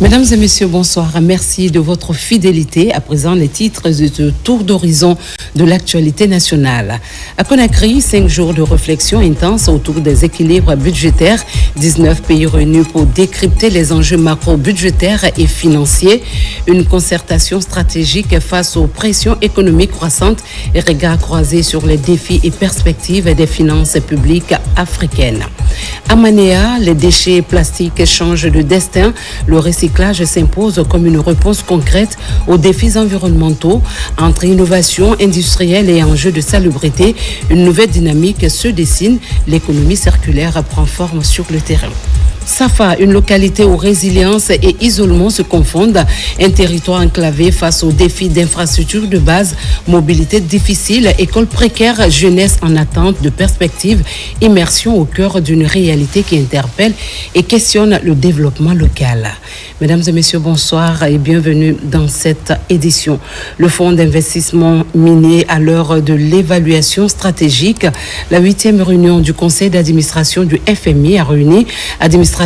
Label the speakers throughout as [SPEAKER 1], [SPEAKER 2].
[SPEAKER 1] Mesdames et messieurs, bonsoir. Merci de votre fidélité. À présent, les titres de ce tour d'horizon de l'actualité nationale. À Conakry, 5 jours de réflexion intense autour des équilibres budgétaires. 19 pays réunis pour décrypter les enjeux macro-budgétaires et financiers. Une concertation stratégique face aux pressions économiques croissantes et regards croisés sur les défis et perspectives des finances publiques africaines. À Manéa, les déchets plastiques changent de destin. Le recyclage s'impose comme une réponse concrète aux défis environnementaux. Entre innovation industrielle et enjeux de salubrité, une nouvelle dynamique se dessine. L'économie circulaire prend forme sur le terrain. Safa, une localité où résilience et isolement se confondent, un territoire enclavé face aux défis d'infrastructures de base, mobilité difficile, école précaire, jeunesse en attente de perspectives, immersion au cœur d'une réalité qui interpelle et questionne le développement local. Mesdames et messieurs, bonsoir et bienvenue dans cette édition. Le fonds d'investissement minier à l'heure de l'évaluation stratégique, la 8e réunion du conseil d'administration du FMI a réuni administrateurs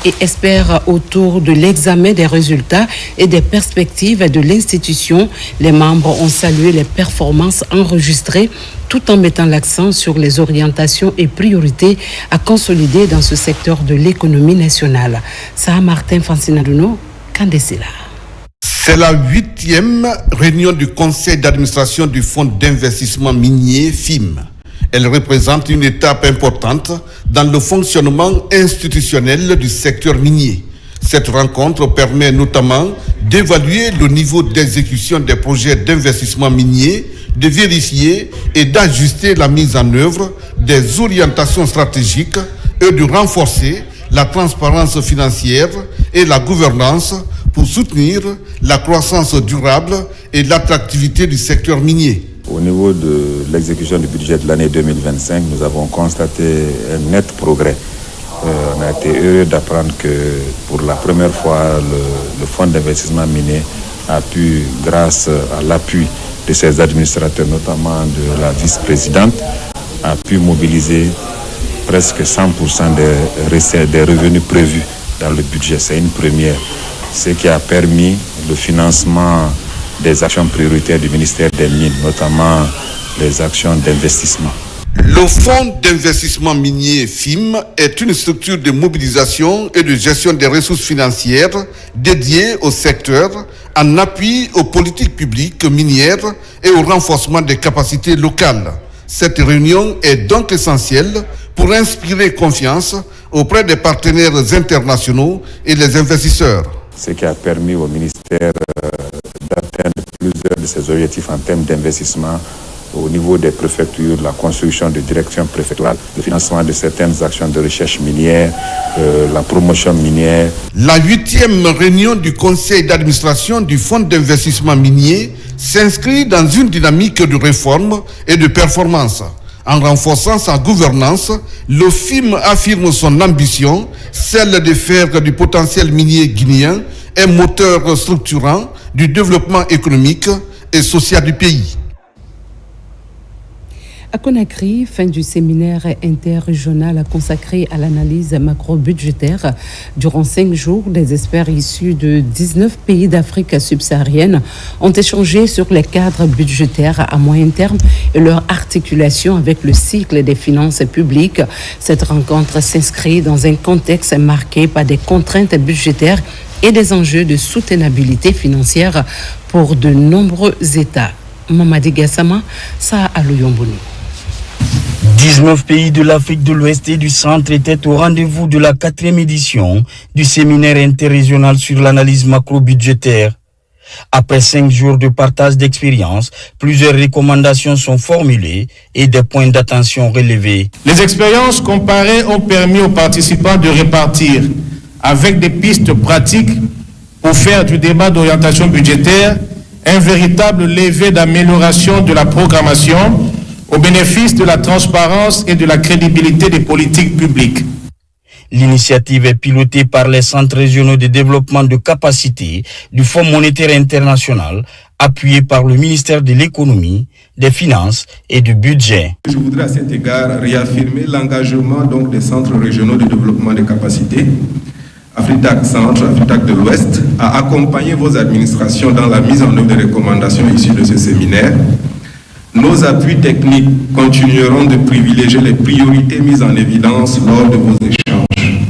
[SPEAKER 1] et experts autour de l'examen des résultats et des perspectives de l'institution. Les membres ont salué les performances enregistrées tout en mettant l'accent sur les orientations et priorités à consolider dans ce secteur de l'économie nationale. Saha Martin Francinaduno, Kandesela.
[SPEAKER 2] C'est la 8e réunion du conseil d'administration du fonds d'investissement minier FIM. Elle représente une étape importante dans le fonctionnement institutionnel du secteur minier. Cette rencontre permet notamment d'évaluer le niveau d'exécution des projets d'investissement minier, de vérifier et d'ajuster la mise en œuvre des orientations stratégiques et de renforcer la transparence financière et la gouvernance pour soutenir la croissance durable et l'attractivité du secteur minier.
[SPEAKER 3] Au niveau de l'exécution du budget de l'année 2025, nous avons constaté un net progrès. On a été heureux d'apprendre que pour la première fois, le fonds d'investissement minier a pu, grâce à l'appui de ses administrateurs, notamment de la vice-présidente, a pu mobiliser presque 100% des revenus prévus dans le budget. C'est une première, ce qui a permis le financement des actions prioritaires du ministère des Mines, notamment les actions d'investissement.
[SPEAKER 2] Le fonds d'investissement minier FIM est une structure de mobilisation et de gestion des ressources financières dédiée au secteur en appui aux politiques publiques minières et au renforcement des capacités locales. Cette réunion est donc essentielle pour inspirer confiance auprès des partenaires internationaux et les investisseurs.
[SPEAKER 3] Ce qui a permis au ministère d'atteindre plusieurs de ses objectifs en termes d'investissement au niveau des préfectures, la construction de directions préfectorales, le financement de certaines actions de recherche minière, la promotion minière.
[SPEAKER 2] La 8e réunion du conseil d'administration du fonds d'investissement minier s'inscrit dans une dynamique de réforme et de performance. En renforçant sa gouvernance, le FIM affirme son ambition, celle de faire du potentiel minier guinéen un moteur structurant du développement économique et social du pays.
[SPEAKER 1] À Conakry, fin du séminaire interrégional consacré à l'analyse macro-budgétaire. Durant 5 jours, des experts issus de 19 pays d'Afrique subsaharienne ont échangé sur les cadres budgétaires à moyen terme et leur articulation avec le cycle des finances publiques. Cette rencontre s'inscrit dans un contexte marqué par des contraintes budgétaires et des enjeux de soutenabilité financière pour de nombreux États. Mamadi Gassama, Saha Aloyomboni.
[SPEAKER 4] 19 pays de l'Afrique de l'Ouest et du Centre étaient au rendez-vous de la 4e édition du séminaire interrégional sur l'analyse macro-budgétaire. Après 5 jours de partage d'expériences, plusieurs recommandations sont formulées et des points d'attention relevés.
[SPEAKER 5] Les expériences comparées ont permis aux participants de répartir avec des pistes pratiques pour faire du débat d'orientation budgétaire un véritable levier d'amélioration de la programmation au bénéfice de la transparence et de la crédibilité des politiques publiques.
[SPEAKER 4] L'initiative est pilotée par les centres régionaux de développement de capacité du Fonds monétaire international, appuyé par le ministère de l'économie, des finances et du budget.
[SPEAKER 6] Je voudrais à cet égard réaffirmer l'engagement des centres régionaux de développement des capacités Afritac Centre, Afritac de l'Ouest, a accompagné vos administrations dans la mise en œuvre des recommandations issues de ce séminaire. Nos appuis techniques continueront de privilégier les priorités mises en évidence lors de vos échanges.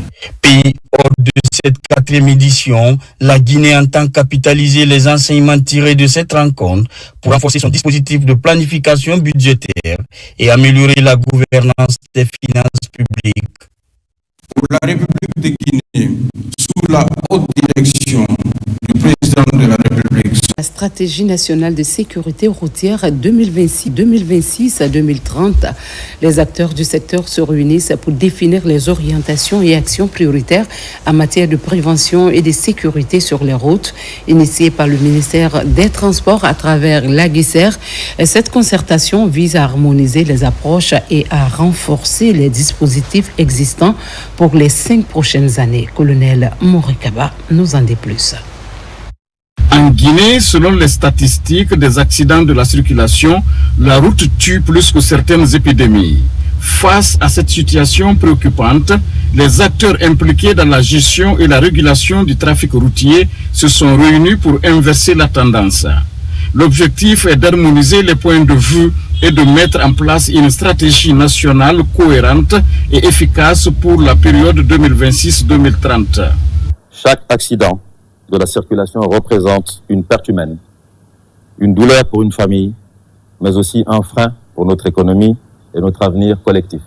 [SPEAKER 4] Pays hors de cette 4e édition, la Guinée entend capitaliser les enseignements tirés de cette rencontre pour renforcer son dispositif de planification budgétaire et améliorer la gouvernance des finances publiques.
[SPEAKER 7] Pour la République de Guinée, sous la haute direction du président de la République.
[SPEAKER 1] La stratégie nationale de sécurité routière 2026 à 2030, les acteurs du secteur se réunissent pour définir les orientations et actions prioritaires en matière de prévention et de sécurité sur les routes, initiée par le ministère des Transports à travers l'AGICER. Cette concertation vise à harmoniser les approches et à renforcer les dispositifs existants pour les 5 prochaines années. Colonel Morikaba nous en dit plus.
[SPEAKER 8] En Guinée, selon les statistiques des accidents de la circulation, la route tue plus que certaines épidémies. Face à cette situation préoccupante, les acteurs impliqués dans la gestion et la régulation du trafic routier se sont réunis pour inverser la tendance. L'objectif est d'harmoniser les points de vue et de mettre en place une stratégie nationale cohérente et efficace pour la période 2026-2030.
[SPEAKER 9] Chaque accident de la circulation représente une perte humaine, une douleur pour une famille, mais aussi un frein pour notre économie et notre avenir collectif.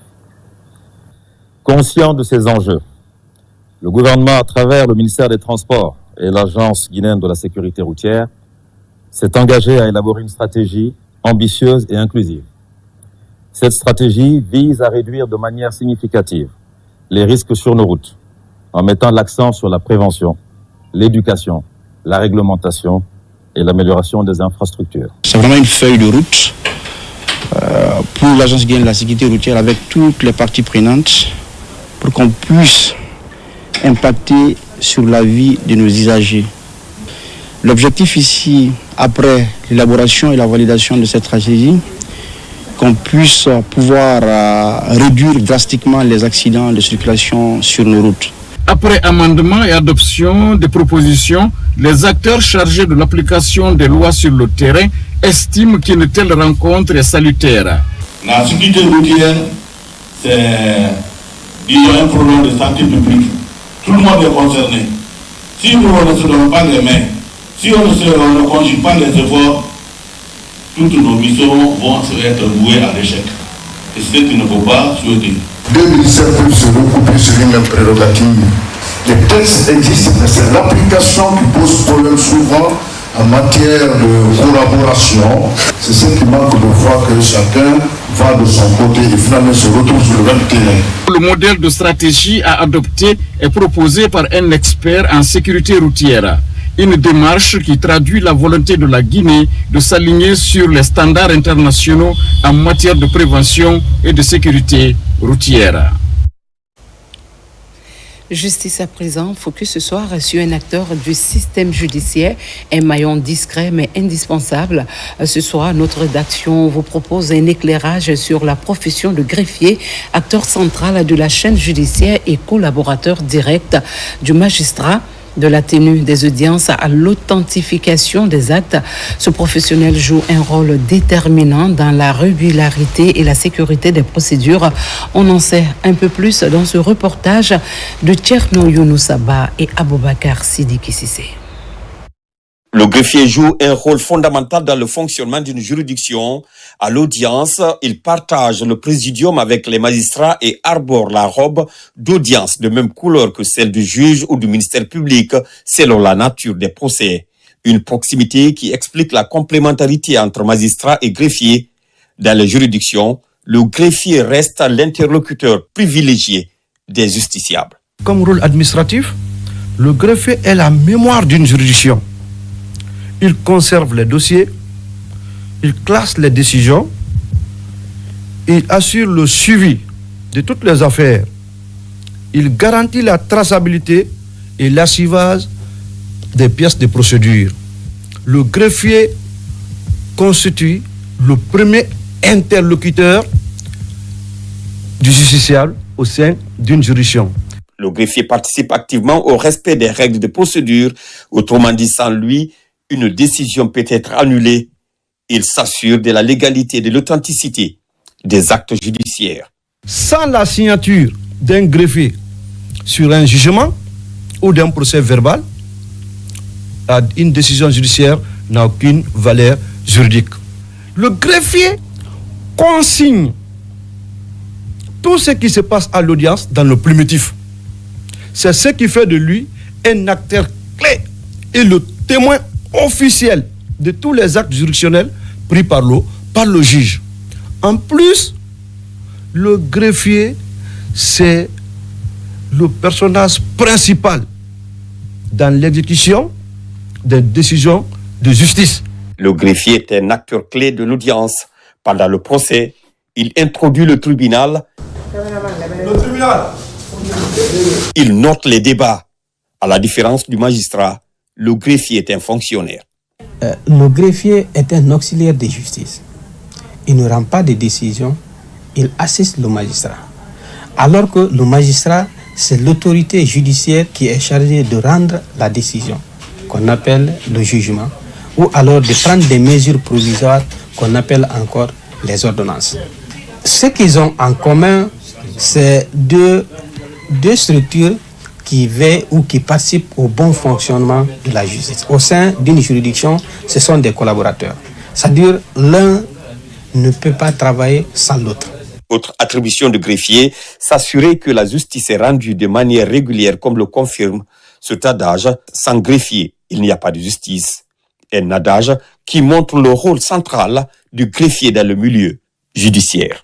[SPEAKER 9] Conscient de ces enjeux, le gouvernement, à travers le ministère des Transports et l'Agence guinéenne de la sécurité routière, s'est engagé à élaborer une stratégie ambitieuse et inclusive. Cette stratégie vise à réduire de manière significative les risques sur nos routes, en mettant l'accent sur la prévention, l'éducation, la réglementation et l'amélioration des infrastructures.
[SPEAKER 10] C'est vraiment une feuille de route pour l'Agence guinéenne de la sécurité routière avec toutes les parties prenantes pour qu'on puisse impacter sur la vie de nos usagers. L'objectif ici, après l'élaboration et la validation de cette stratégie, qu'on puisse pouvoir réduire drastiquement les accidents de circulation sur nos routes.
[SPEAKER 8] Après amendement et adoption des propositions, les acteurs chargés de l'application des lois sur le terrain estiment qu'une telle rencontre est salutaire.
[SPEAKER 11] La sécurité routière, c'est un problème de santé publique. Tout le monde est concerné. Si nous ne se donnons pas les mains, si on ne conjugue pas les efforts, toutes nos missions vont être vouées à l'échec. Et c'est ce qu'il ne faut pas souhaiter.
[SPEAKER 12] Deux ministères peuvent se regrouper sur une même prérogative. Les textes existent, mais c'est l'application qui pose problème souvent en matière de collaboration. C'est ce qui manque de voir que chacun va de son côté et finalement se retrouve sur le même terrain.
[SPEAKER 8] Le modèle de stratégie à adopter est proposé par un expert en sécurité routière. Une démarche qui traduit la volonté de la Guinée de s'aligner sur les standards internationaux en matière de prévention et de sécurité routière.
[SPEAKER 1] Justice à présent, focus ce soir sur un acteur du système judiciaire, un maillon discret mais indispensable. Ce soir, notre rédaction vous propose un éclairage sur la profession de greffier, acteur central de la chaîne judiciaire et collaborateur direct du magistrat. De la tenue des audiences à l'authentification des actes, ce professionnel joue un rôle déterminant dans la régularité et la sécurité des procédures. On en sait un peu plus dans ce reportage de Tcherno Younoussaba et Aboubakar Sidiki Sissé.
[SPEAKER 13] Le greffier joue un rôle fondamental dans le fonctionnement d'une juridiction. À l'audience, il partage le présidium avec les magistrats et arbore la robe d'audience de même couleur que celle du juge ou du ministère public, selon la nature des procès. Une proximité qui explique la complémentarité entre magistrats et greffiers. Dans les juridictions, le greffier reste l'interlocuteur privilégié des justiciables.
[SPEAKER 14] Comme rôle administratif, le greffier est la mémoire d'une juridiction. Il conserve les dossiers, il classe les décisions, il assure le suivi de toutes les affaires, il garantit la traçabilité et l'archivage des pièces de procédure. Le greffier constitue le premier interlocuteur du justiciable au sein d'une juridiction.
[SPEAKER 13] Le greffier participe activement au respect des règles de procédure. Autrement dit, sans lui, une décision peut être annulée. Il s'assure de la légalité et de l'authenticité des actes judiciaires.
[SPEAKER 14] Sans la signature d'un greffier sur un jugement ou d'un procès verbal, une décision judiciaire n'a aucune valeur juridique. Le greffier consigne tout ce qui se passe à l'audience dans le plumitif. C'est ce qui fait de lui un acteur clé et le témoin officiel de tous les actes juridictionnels pris par le juge. En plus, le greffier, c'est le personnage principal dans l'exécution des décisions de justice.
[SPEAKER 13] Le greffier est un acteur clé de l'audience. Pendant le procès, il introduit le tribunal. Il note les débats. À la différence du magistrat, le greffier est un fonctionnaire.
[SPEAKER 15] Le greffier est un auxiliaire de justice. Il ne rend pas de décision, il assiste le magistrat. Alors que le magistrat, c'est l'autorité judiciaire qui est chargée de rendre la décision, qu'on appelle le jugement, ou alors de prendre des mesures provisoires qu'on appelle encore les ordonnances. Ce qu'ils ont en commun, c'est deux structures qui veillent ou qui participent au bon fonctionnement de la justice. Au sein d'une juridiction, ce sont des collaborateurs. C'est-à-dire l'un ne peut pas travailler sans l'autre.
[SPEAKER 13] Autre attribution du greffier, s'assurer que la justice est rendue de manière régulière, comme le confirme cet adage, sans greffier, il n'y a pas de justice. Un adage qui montre le rôle central du greffier dans le milieu judiciaire.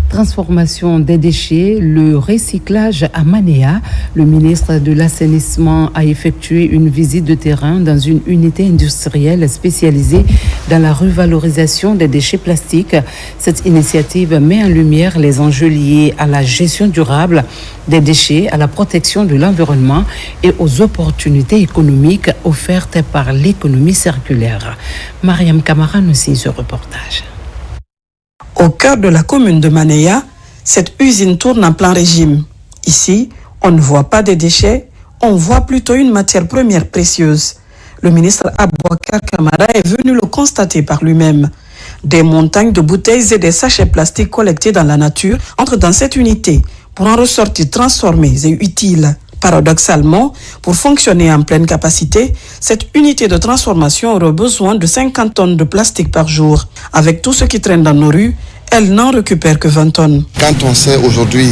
[SPEAKER 1] Transformation des déchets, le recyclage à Manéa. Le ministre de l'Assainissement a effectué une visite de terrain dans une unité industrielle spécialisée dans la revalorisation des déchets plastiques. Cette initiative met en lumière les enjeux liés à la gestion durable des déchets, à la protection de l'environnement et aux opportunités économiques offertes par l'économie circulaire. Mariam Kamara nous signe ce reportage.
[SPEAKER 16] Au cœur de la commune de Manéa, cette usine tourne en plein régime. Ici, on ne voit pas de déchets, on voit plutôt une matière première précieuse. Le ministre Abouakar Kamara est venu le constater par lui-même. Des montagnes de bouteilles et des sachets plastiques collectés dans la nature entrent dans cette unité pour en ressortir transformés et utiles. Paradoxalement, pour fonctionner en pleine capacité, cette unité de transformation aurait besoin de 50 tonnes de plastique par jour. Avec tout ce qui traîne dans nos rues, elle n'en récupère que 20 tonnes.
[SPEAKER 17] Quand on sait aujourd'hui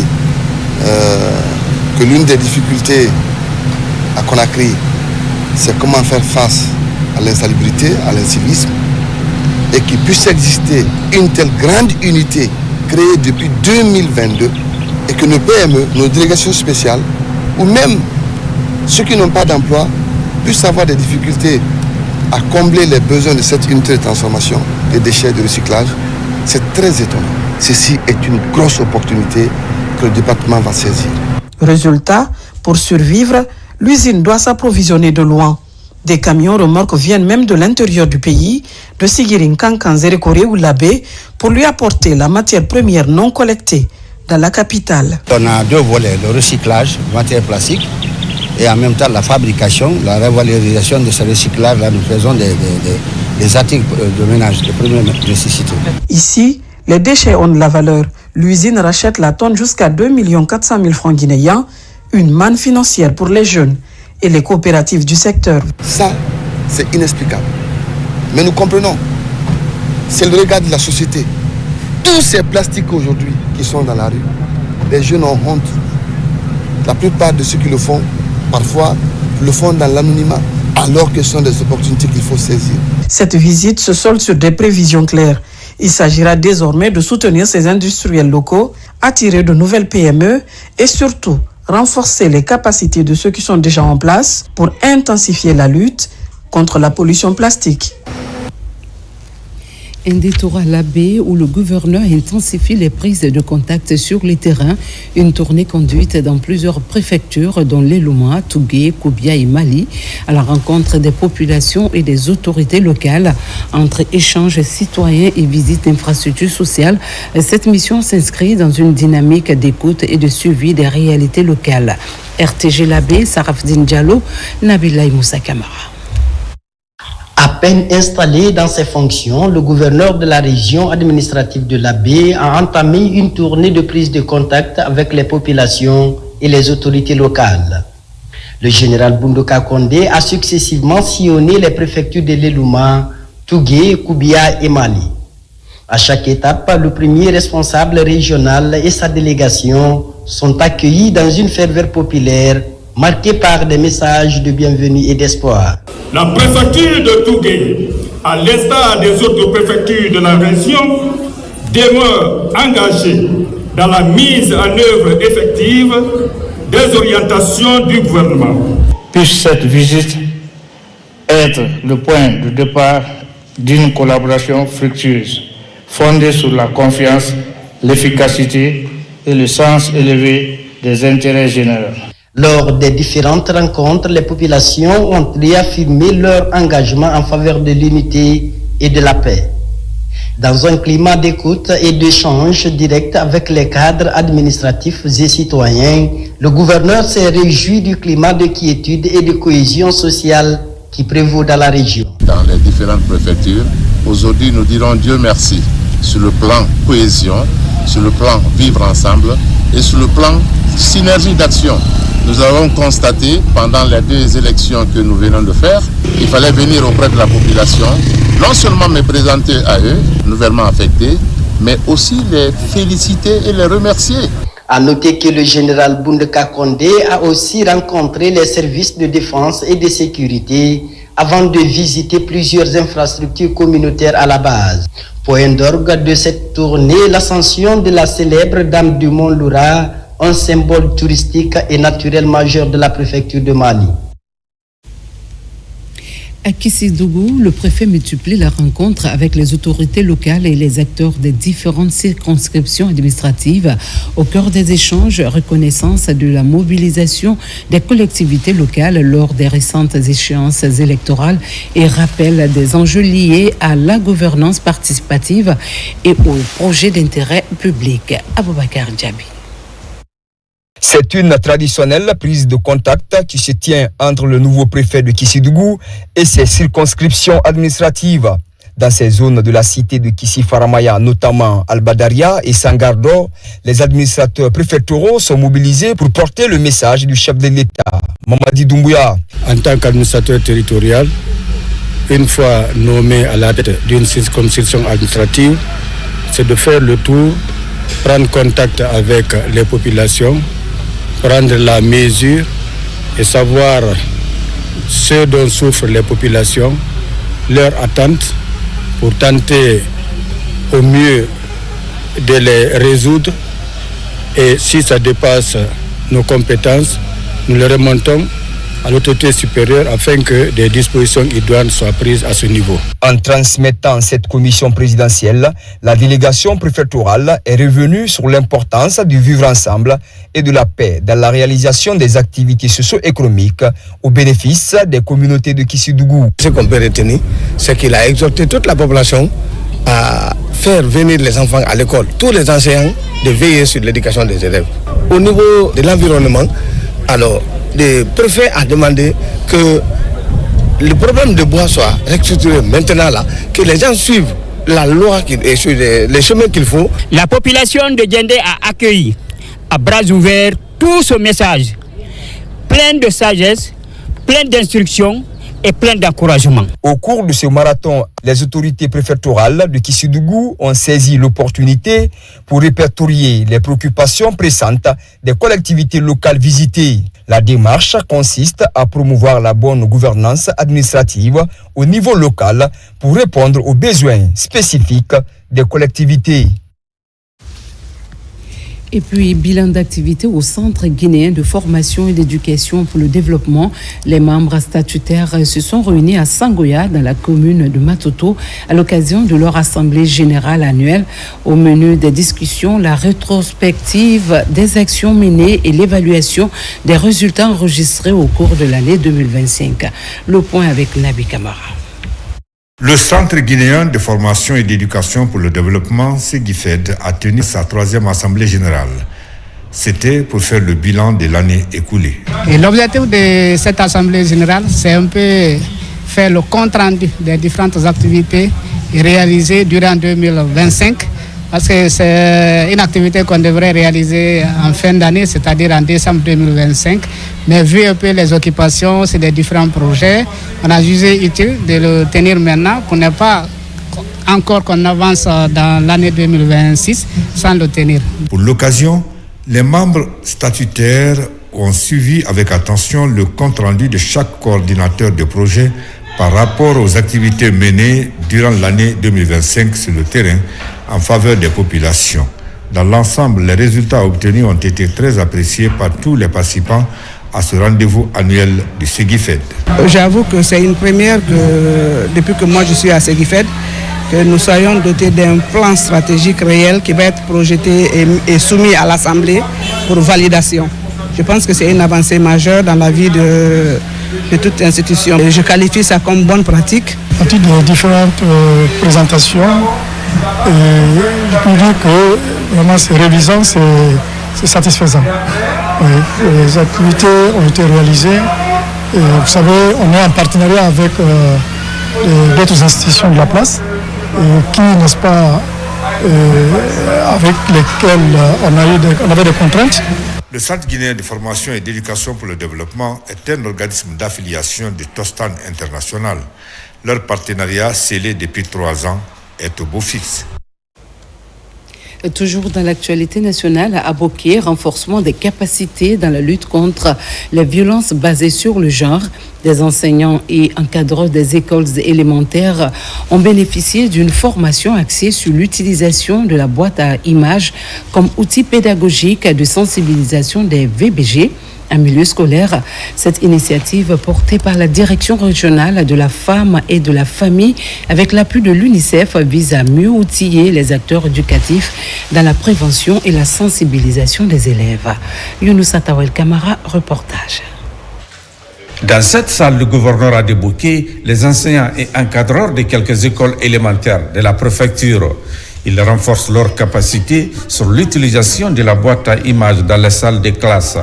[SPEAKER 17] que l'une des difficultés à Conakry, c'est comment faire face à l'insalubrité, à l'incivisme, et qu'il puisse exister une telle grande unité créée depuis 2022, et que nos PME, nos délégations spéciales, ou même ceux qui n'ont pas d'emploi puissent avoir des difficultés à combler les besoins de cette unité de transformation des déchets de recyclage, c'est très étonnant. Ceci est une grosse opportunité que le département va saisir.
[SPEAKER 16] Résultat, pour survivre, l'usine doit s'approvisionner de loin. Des camions remorques viennent même de l'intérieur du pays, de Sigirin, Kankan, Zérékoré ou Labé, pour lui apporter la matière première non collectée dans la capitale.
[SPEAKER 10] On a deux volets, le recyclage, matière plastique, et en même temps la fabrication, la revalorisation de ce recyclage. Là, nous faisons des articles de ménage de première nécessité.
[SPEAKER 16] Ici, les déchets ont de la valeur. L'usine rachète la tonne jusqu'à 2 400 000 francs guinéens, une manne financière pour les jeunes et les coopératives du secteur.
[SPEAKER 17] Ça, c'est inexplicable. Mais nous comprenons. C'est le regard de la société. Tous ces plastiques aujourd'hui qui sont dans la rue, les jeunes ont honte. La plupart de ceux qui le font, parfois, le font dans l'anonymat, alors que ce sont des opportunités qu'il faut saisir.
[SPEAKER 16] Cette visite se solde sur des prévisions claires. Il s'agira désormais de soutenir ces industriels locaux, attirer de nouvelles PME et surtout renforcer les capacités de ceux qui sont déjà en place pour intensifier la lutte contre la pollution plastique.
[SPEAKER 1] Un détour à la baie où le gouverneur intensifie les prises de contact sur les terrains. Une tournée conduite dans plusieurs préfectures, dont l'Eluma, Tougué, Koubia et Mali, à la rencontre des populations et des autorités locales. Entre échanges citoyens et visites d'infrastructures sociales, cette mission s'inscrit dans une dynamique d'écoute et de suivi des réalités locales. RTG Labé, Sarafdine Diallo, Nabila Moussa Kamara.
[SPEAKER 18] À peine installé dans ses fonctions, le gouverneur de la région administrative de la baie a entamé une tournée de prise de contact avec les populations et les autorités locales. Le général Boundoka Kondé a successivement sillonné les préfectures de l'Eluma, Tougué, Koubia et Mali. À chaque étape, le premier responsable régional et sa délégation sont accueillis dans une ferveur populaire marquée par des messages de bienvenue et d'espoir.
[SPEAKER 11] La préfecture de Tougué, à l'instar des autres préfectures de la région, demeure engagée dans la mise en œuvre effective des orientations du gouvernement.
[SPEAKER 19] Puisse cette visite être le point de départ d'une collaboration fructueuse, fondée sur la confiance, l'efficacité et le sens élevé des intérêts généraux.
[SPEAKER 18] Lors des différentes rencontres, les populations ont réaffirmé leur engagement en faveur de l'unité et de la paix. Dans un climat d'écoute et d'échange direct avec les cadres administratifs et citoyens, le gouverneur s'est réjoui du climat de quiétude et de cohésion sociale qui prévaut dans la région.
[SPEAKER 20] Dans les différentes préfectures, aujourd'hui nous dirons Dieu merci sur le plan cohésion, sur le plan vivre ensemble et sur le plan synergie d'action. Nous avons constaté pendant les 2 élections que nous venons de faire, il fallait venir auprès de la population, non seulement me présenter à eux, nouvellement affectés, mais aussi les féliciter et les remercier.
[SPEAKER 18] À noter que le général Boundoka Kondé a aussi rencontré les services de défense et de sécurité avant de visiter plusieurs infrastructures communautaires à la base. Point d'orgue de cette tournée, l'ascension de la célèbre Dame du Mont Loura, un symbole touristique et naturel majeur de la préfecture de Mali.
[SPEAKER 1] À Kissidougou, le préfet multiplie la rencontre avec les autorités locales et les acteurs des différentes circonscriptions administratives. Au cœur des échanges, reconnaissance de la mobilisation des collectivités locales lors des récentes échéances électorales et rappel des enjeux liés à la gouvernance participative et aux projets d'intérêt public. Aboubakar Djabi.
[SPEAKER 21] C'est une traditionnelle prise de contact qui se tient entre le nouveau préfet de Kissidougou et ses circonscriptions administratives. Dans ces zones de la cité de Kissi-Faramaya, notamment Al-Badaria et Sangardo, les administrateurs préfectoraux sont mobilisés pour porter le message du chef de l'État, Mamadi Doumbouya.
[SPEAKER 22] En tant qu'administrateur territorial, une fois nommé à la tête d'une circonscription administrative, c'est de faire le tour, prendre contact avec les populations, prendre la mesure et savoir ce dont souffrent les populations, leurs attentes, pour tenter au mieux de les résoudre. Et si ça dépasse nos compétences, nous les remontons à l'autorité supérieure afin que des dispositions idoines soient prises à ce niveau.
[SPEAKER 21] En transmettant cette commission présidentielle, la délégation préfectorale est revenue sur l'importance du vivre ensemble et de la paix dans la réalisation des activités socio-économiques au bénéfice des communautés de Kissidougou.
[SPEAKER 22] Ce qu'on peut retenir, c'est qu'il a exhorté toute la population à faire venir les enfants à l'école, tous les enseignants de veiller sur l'éducation des élèves. Au niveau de l'environnement, alors, le préfet a demandé que le problème de bois soit restructuré maintenant là, que les gens suivent la loi et sur les chemins qu'il faut.
[SPEAKER 23] La population de Djendé a accueilli à bras ouverts tout ce message, plein de sagesse, plein d'instructions et plein d'encouragement.
[SPEAKER 21] Au cours de ce marathon, les autorités préfectorales de Kissidougou ont saisi l'opportunité pour répertorier les préoccupations pressantes des collectivités locales visitées. La démarche consiste à promouvoir la bonne gouvernance administrative au niveau local pour répondre aux besoins spécifiques des collectivités.
[SPEAKER 1] Et puis, bilan d'activité au Centre guinéen de formation et d'éducation pour le développement. Les membres statutaires se sont réunis à Sangoya, dans la commune de Matoto, à l'occasion de leur assemblée générale annuelle. Au menu des discussions, la rétrospective des actions menées et l'évaluation des résultats enregistrés au cours de l'année 2025. Le point avec Nabi Kamara.
[SPEAKER 2] Le Centre guinéen de formation et d'éducation pour le développement, SEGIFED, a tenu sa 3e assemblée générale. C'était pour faire le bilan de l'année écoulée.
[SPEAKER 3] Et l'objectif de cette assemblée générale, c'est un peu faire le compte rendu des différentes activités réalisées durant 2025. Parce que c'est une activité qu'on devrait réaliser en fin d'année, c'est-à-dire en décembre 2025. Mais vu un peu les occupations, c'est des différents projets, on a jugé utile de le tenir maintenant pour ne pas encore qu'on avance dans l'année 2026 sans le tenir.
[SPEAKER 2] Pour l'occasion, les membres statutaires ont suivi avec attention le compte-rendu de chaque coordinateur de projet par rapport aux activités menées durant l'année 2025 sur le terrain en faveur des populations. Dans l'ensemble, les résultats obtenus ont été très appréciés par tous les participants à ce rendez-vous annuel du SEGIFED.
[SPEAKER 5] J'avoue que c'est une première depuis que moi je suis à SEGIFED, que nous soyons dotés d'un plan stratégique réel qui va être projeté et soumis à l'Assemblée pour validation. Je pense que c'est une avancée majeure dans la vie de toute institution. Je qualifie ça comme bonne pratique.
[SPEAKER 24] À partir des différentes présentations, je peux dire que vraiment ces révisions, c'est satisfaisant. Oui, les activités ont été réalisées. Et vous savez, on est en partenariat avec d'autres institutions de la place qui, n'est-ce pas, avec lesquelles on avait des contraintes.
[SPEAKER 2] Le Centre guinéen de formation et d'éducation pour le développement est un organisme d'affiliation de Tostan International. Leur partenariat, scellé depuis 3 ans, est au beau fixe.
[SPEAKER 1] Toujours dans l'actualité nationale, à Boké, renforcement des capacités dans la lutte contre les violences basées sur le genre. Des enseignants et encadreurs des écoles élémentaires ont bénéficié d'une formation axée sur l'utilisation de la boîte à images comme outil pédagogique de sensibilisation des VBG. Un milieu scolaire. Cette initiative portée par la Direction régionale de la femme et de la famille avec l'appui de l'UNICEF vise à mieux outiller les acteurs éducatifs dans la prévention et la sensibilisation des élèves. Younoussa Tawel Kamara, reportage.
[SPEAKER 25] Dans cette salle, le gouverneur a débouqué les enseignants et encadreurs de quelques écoles élémentaires de la préfecture. Ils renforcent leur capacité sur l'utilisation de la boîte à images dans les salles de classe.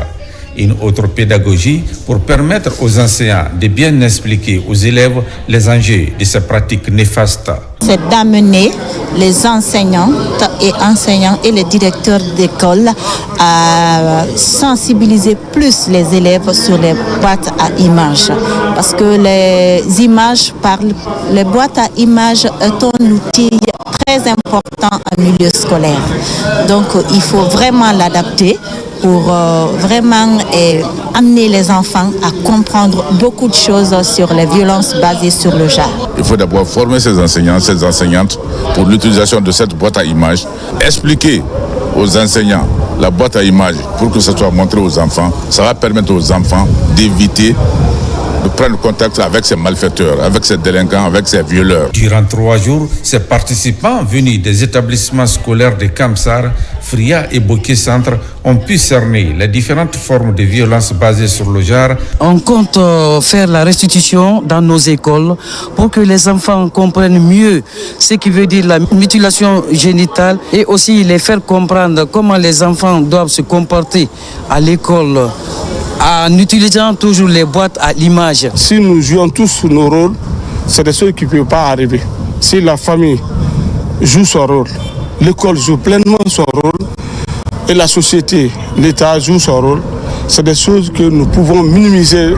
[SPEAKER 25] Une autre pédagogie pour permettre aux enseignants de bien expliquer aux élèves les enjeux de ces pratiques néfastes.
[SPEAKER 26] C'est d'amener les enseignantes et enseignants et les directeurs d'école à sensibiliser plus les élèves sur les boîtes à images. Parce que les images parlent, les boîtes à images est un outil très important en milieu scolaire. Donc il faut vraiment l'adapter pour vraiment amener les enfants à comprendre beaucoup de choses sur les violences basées sur le genre.
[SPEAKER 27] Il faut d'abord former ces enseignants, ces enseignantes pour l'utilisation de cette boîte à images, expliquer aux enseignants la boîte à images pour que ça soit montré aux enfants. Ça va permettre aux enfants d'éviter de prendre contact avec ces malfaiteurs, avec ces délinquants, avec ces violeurs.
[SPEAKER 25] Durant 3 jours, ces participants venus des établissements scolaires de Kamsar, Fria et Boké Centre ont pu cerner les différentes formes de violence basées sur le genre.
[SPEAKER 28] On compte faire la restitution dans nos écoles pour que les enfants comprennent mieux ce qui veut dire la mutilation génitale et aussi les faire comprendre comment les enfants doivent se comporter à l'école, en utilisant toujours les boîtes à l'image.
[SPEAKER 24] Si nous jouons tous nos rôles, c'est des choses qui ne peuvent pas arriver. Si la famille joue son rôle, l'école joue pleinement son rôle, et la société, l'État joue son rôle, c'est des choses que nous pouvons minimiser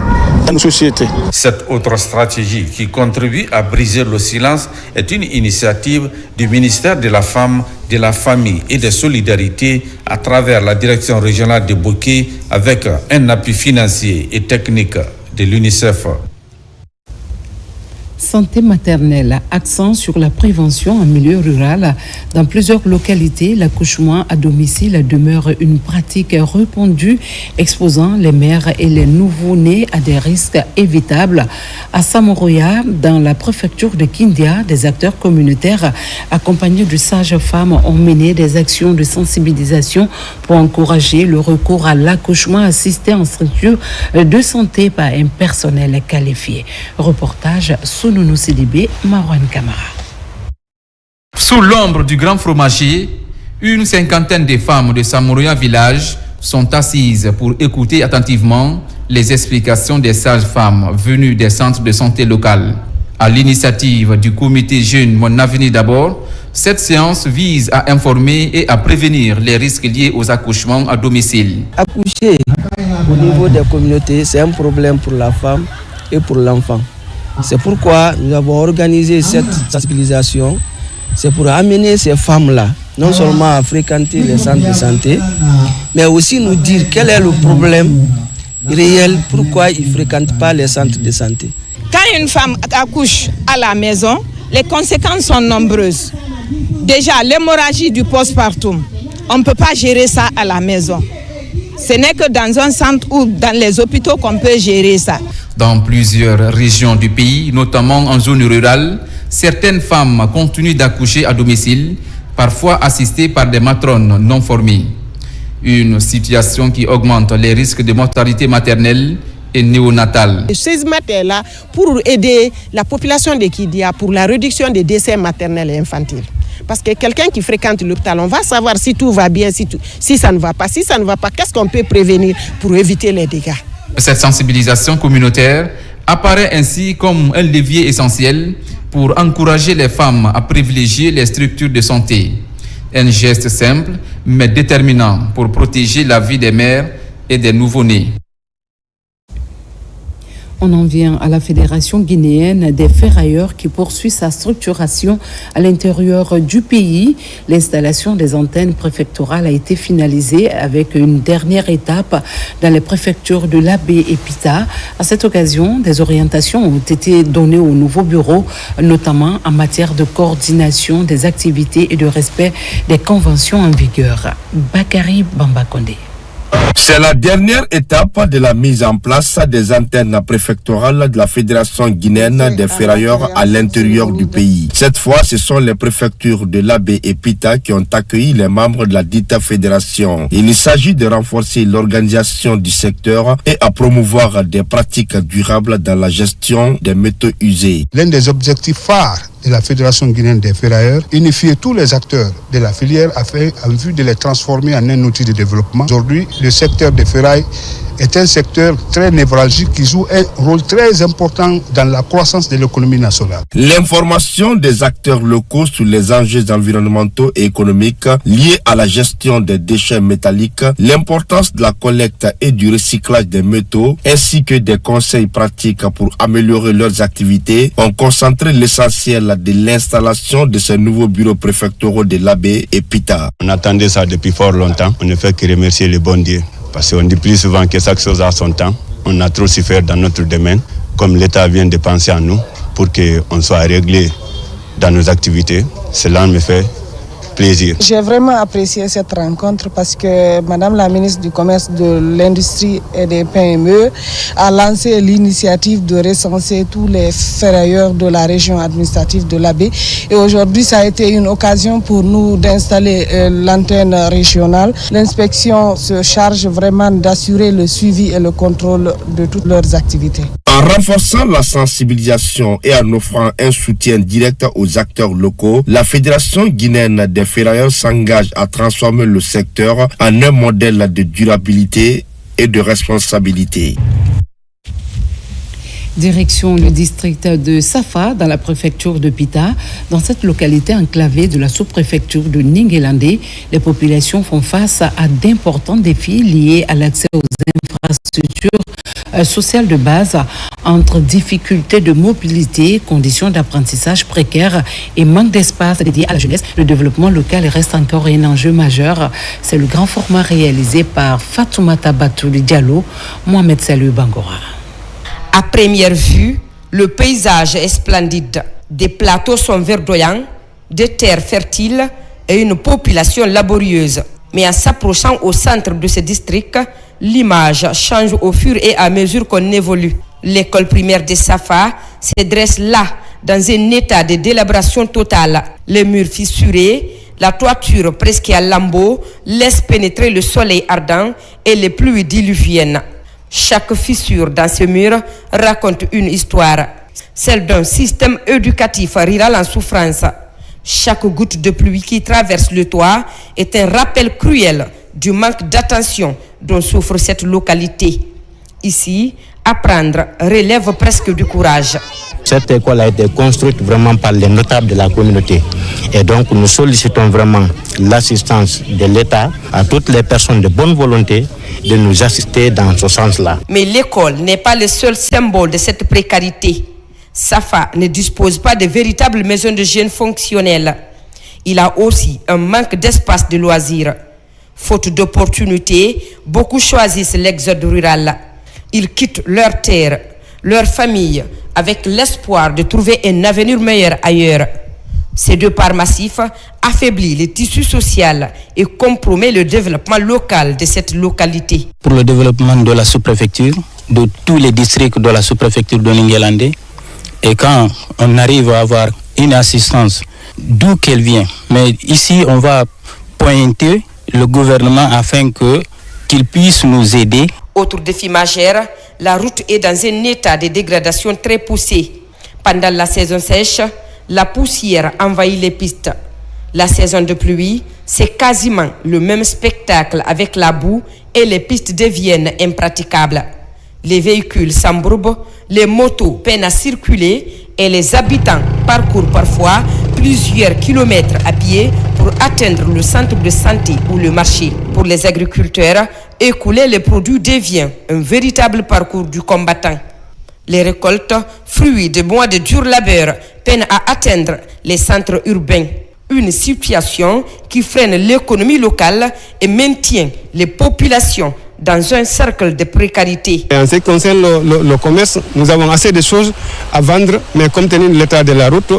[SPEAKER 24] dans nos sociétés.
[SPEAKER 25] Cette autre stratégie qui contribue à briser le silence est une initiative du ministère de la Femme, de la Famille et des Solidarités à travers la direction régionale de Boké avec un appui financier et technique de l'UNICEF.
[SPEAKER 1] Santé maternelle, accent sur la prévention en milieu rural. Dans plusieurs localités, l'accouchement à domicile demeure une pratique répandue, exposant les mères et les nouveau-nés à des risques évitables. À Samoroya, dans la préfecture de Kindia, des acteurs communautaires accompagnés de sages-femmes ont mené des actions de sensibilisation pour encourager le recours à l'accouchement assisté en structure de santé par un personnel qualifié. Reportage Sounonou Sidibé, Marwan Kamara.
[SPEAKER 4] Sous l'ombre du grand fromager, une cinquantaine de femmes de Samoroya village sont assises pour écouter attentivement les explications des sages-femmes venues des centres de santé locales. À l'initiative du comité Jeune Mon Avenir d'abord, cette séance vise à informer et à prévenir les risques liés aux accouchements à domicile.
[SPEAKER 5] Accoucher au niveau des communautés, c'est un problème pour la femme et pour l'enfant. C'est pourquoi nous avons organisé cette sensibilisation. C'est pour amener ces femmes-là, non seulement à fréquenter les centres de santé, mais aussi nous dire quel est le problème réel, pourquoi ils ne fréquentent pas les centres de santé.
[SPEAKER 6] Quand une femme accouche à la maison, les conséquences sont nombreuses. Déjà, l'hémorragie du postpartum, on ne peut pas gérer ça à la maison. Ce n'est que dans un centre ou dans les hôpitaux qu'on peut gérer ça.
[SPEAKER 4] Dans plusieurs régions du pays, notamment en zone rurale, certaines femmes continuent d'accoucher à domicile, parfois assistées par des matrones non formées. Une situation qui augmente les risques de mortalité maternelle et néonatale.
[SPEAKER 7] Ce matin est là pour aider la population de Kidia pour la réduction des décès maternels et infantiles. Parce que quelqu'un qui fréquente l'hôpital, on va savoir si tout va bien, si ça ne va pas. Si ça ne va pas, qu'est-ce qu'on peut prévenir pour éviter les dégâts?
[SPEAKER 4] Cette sensibilisation communautaire apparaît ainsi comme un levier essentiel pour encourager les femmes à privilégier les structures de santé. Un geste simple mais déterminant pour protéger la vie des mères et des nouveau-nés.
[SPEAKER 1] On en vient à la Fédération guinéenne des ferrailleurs qui poursuit sa structuration à l'intérieur du pays. L'installation des antennes préfectorales a été finalisée avec une dernière étape dans les préfectures de Labé et Pita. À cette occasion, des orientations ont été données au nouveau bureau, notamment en matière de coordination des activités et de respect des conventions en vigueur. Bakary Bambakonde.
[SPEAKER 8] C'est la dernière étape de la mise en place des antennes préfectorales de la Fédération guinéenne des ferrailleurs à l'intérieur du pays. Cette fois, ce sont les préfectures de Labé et Pita qui ont accueilli les membres de la dite fédération. Il s'agit de renforcer l'organisation du secteur et à promouvoir des pratiques durables dans la gestion des métaux usés.
[SPEAKER 9] L'un des objectifs phares de la Fédération guinéenne des ferrailleurs, unifier tous les acteurs de la filière en vue de les transformer en un outil de développement. Aujourd'hui, le secteur des ferrailles est un secteur très névralgique qui joue un rôle très important dans la croissance de l'économie nationale.
[SPEAKER 8] L'information des acteurs locaux sur les enjeux environnementaux et économiques liés à la gestion des déchets métalliques, l'importance de la collecte et du recyclage des métaux, ainsi que des conseils pratiques pour améliorer leurs activités, ont concentré l'essentiel de l'installation de ces nouveaux bureaux préfectoraux de Labé et Pita.
[SPEAKER 12] On attendait ça depuis fort longtemps. On ne fait que remercier le bon Dieu. Parce qu'on dit plus souvent que chaque chose a son temps. On a trop su faire dans notre domaine, comme l'État vient de penser à nous, pour qu'on soit réglé dans nos activités. Cela me fait plaisir.
[SPEAKER 7] J'ai vraiment apprécié cette rencontre parce que Madame la ministre du Commerce, de l'Industrie et des PME a lancé l'initiative de recenser tous les ferrailleurs de la région administrative de Labé. Et aujourd'hui, ça a été une occasion pour nous d'installer l'antenne régionale. L'inspection se charge vraiment d'assurer le suivi et le contrôle de toutes leurs activités.
[SPEAKER 8] En renforçant la sensibilisation et en offrant un soutien direct aux acteurs locaux, la Fédération guinéenne des ferrailleurs s'engage à transformer le secteur en un modèle de durabilité et de responsabilité.
[SPEAKER 1] Direction le district de Safa, dans la préfecture de Pita. Dans cette localité enclavée de la sous-préfecture de Ninguélandé, les populations font face à d'importants défis liés à l'accès aux infrastructures sociales de base, entre difficultés de mobilité, conditions d'apprentissage précaires et manque d'espace dédié à la jeunesse. Le développement local reste encore un enjeu majeur. C'est le grand format réalisé par Fatoumata Batouli Diallo, Mohamed Salou Bangora.
[SPEAKER 14] À première vue,
[SPEAKER 10] Le paysage est splendide. Des plateaux sont verdoyants, des terres fertiles et une population laborieuse. Mais en s'approchant au centre de ce district, l'image change au fur et à mesure qu'on évolue. L'école primaire de Safa se dresse là, dans un état de délabration totale. Les murs fissurés, la toiture presque à lambeaux laissent pénétrer le soleil ardent et les pluies diluviennes. Chaque fissure dans ce mur raconte une histoire, celle d'un système éducatif rural en souffrance. Chaque goutte de pluie qui traverse le toit est un rappel cruel du manque d'attention dont souffre cette localité. Ici, apprendre relève presque du courage.
[SPEAKER 11] Cette école a été construite vraiment par les notables de la communauté. Et donc nous sollicitons vraiment l'assistance de l'État à toutes les personnes de bonne volonté de nous assister dans ce sens-là.
[SPEAKER 10] Mais l'école n'est pas le seul symbole de cette précarité. Safa ne dispose pas de véritables maisons de jeunes fonctionnelles. Il a aussi un manque d'espace de loisirs. Faute d'opportunités, beaucoup choisissent l'exode rural. Ils quittent leur terre, leur famille, avec l'espoir de trouver un avenir meilleur ailleurs. Ces deux parts massifs affaiblissent le tissu social et compromettent le développement local de cette localité.
[SPEAKER 11] Pour le développement de la sous-préfecture, de tous les districts de la sous-préfecture de Ninguélande, et quand on arrive à avoir une assistance, d'où qu'elle vient, mais ici on va pointer le gouvernement afin qu'il puisse nous aider.
[SPEAKER 10] Autre défi majeur, la route est dans un état de dégradation très poussé. Pendant la saison sèche, la poussière envahit les pistes. La saison de pluie, c'est quasiment le même spectacle avec la boue et les pistes deviennent impraticables. Les véhicules s'embourbent, les motos peinent à circuler et les habitants parcourent parfois plusieurs kilomètres à pied pour atteindre le centre de santé ou le marché. Pour les agriculteurs, écouler les produits devient un véritable parcours du combattant. Les récoltes, fruits de mois de dur labeur, peinent à atteindre les centres urbains. Une situation qui freine l'économie locale et maintient les populations dans un cercle de précarité.
[SPEAKER 13] En ce qui concerne le commerce, nous avons assez de choses à vendre, mais compte tenu de l'état de la route,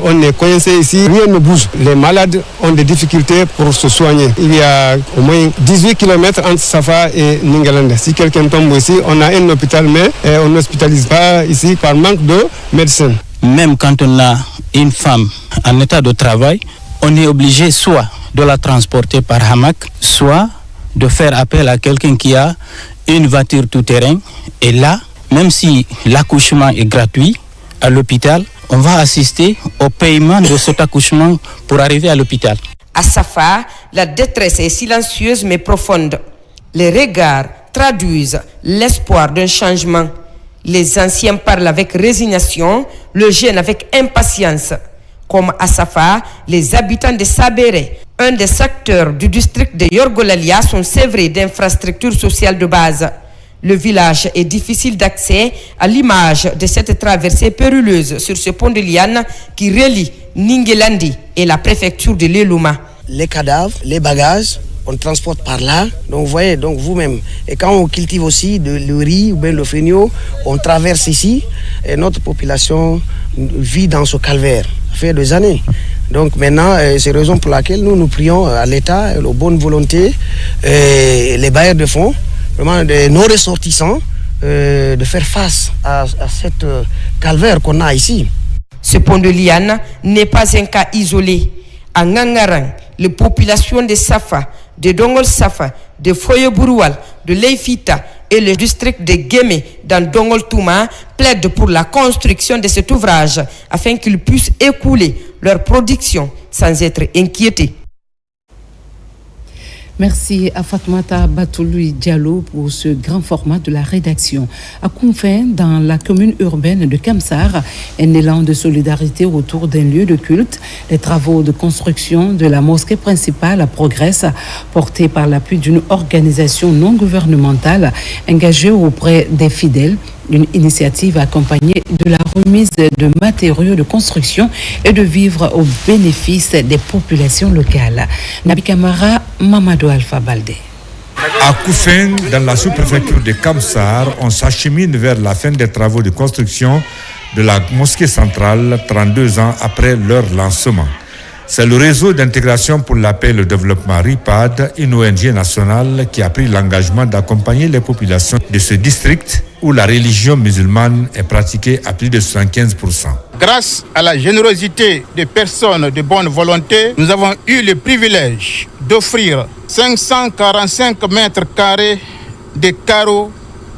[SPEAKER 13] on est coincé ici, rien ne bouge. Les malades ont des difficultés pour se soigner. Il y a au moins 18 km entre Safa et Ninguélande. Si quelqu'un tombe ici, on a un hôpital, mais on n'hospitalise pas ici par manque de médecins.
[SPEAKER 11] Même quand on a une femme en état de travail, on est obligé soit de la transporter par hamac, soit de faire appel à quelqu'un qui a une voiture tout-terrain. Et là, même si l'accouchement est gratuit à l'hôpital, on va assister au paiement de cet accouchement pour arriver à l'hôpital.
[SPEAKER 10] À Safa, la détresse est silencieuse mais profonde. Les regards traduisent l'espoir d'un changement. Les anciens parlent avec résignation, le jeune avec impatience. Comme à Safa, les habitants de Sabéré, un des secteurs du district de Yorgolalia, sont sévrés d'infrastructures sociales de base. Le village est difficile d'accès à l'image de cette traversée périlleuse sur ce pont de liane qui relie Ninguélandi et la préfecture de l'Elouma.
[SPEAKER 14] Les cadavres, les bagages, on transporte par là. Donc vous voyez, donc vous-même. Et quand on cultive aussi le riz ou bien le fenio, on traverse ici et notre population vit dans ce calvaire. Ça fait des années. Donc maintenant, c'est la raison pour laquelle nous prions à l'État, aux bonnes volontés, les bailleurs de fonds, vraiment nos ressortissants, de faire face à cette calvaire qu'on a ici.
[SPEAKER 10] Ce pont de liane n'est pas un cas isolé. À Ngangarang, les populations de Safa, de Dongol Safa, de Foye Bouroual, de Leifita et le district de Guémé dans Dongol Touma plaident pour la construction de cet ouvrage afin qu'ils puissent écouler leur production sans être inquiétés.
[SPEAKER 1] Merci à Fatmata Batoului Diallo pour ce grand format de la rédaction. À Kounfen, dans la commune urbaine de Kamsar, un élan de solidarité autour d'un lieu de culte. Les travaux de construction de la mosquée principale progressent, portés par l'appui d'une organisation non gouvernementale engagée auprès des fidèles. Une initiative accompagnée de la remise de matériaux de construction et de vivre au bénéfice des populations locales. Nabi Kamara, Mamadou Alpha Baldé.
[SPEAKER 2] À Koufeng, dans la sous-préfecture de Kamsar, on s'achemine vers la fin des travaux de construction de la mosquée centrale 32 ans après leur lancement. C'est le réseau d'intégration pour la paix et le développement RIPAD, une ONG nationale qui a pris l'engagement d'accompagner les populations de ce district où la religion musulmane est pratiquée à plus de 75%.
[SPEAKER 9] Grâce à la générosité des personnes de bonne volonté, nous avons eu le privilège d'offrir 545 mètres carrés de carreaux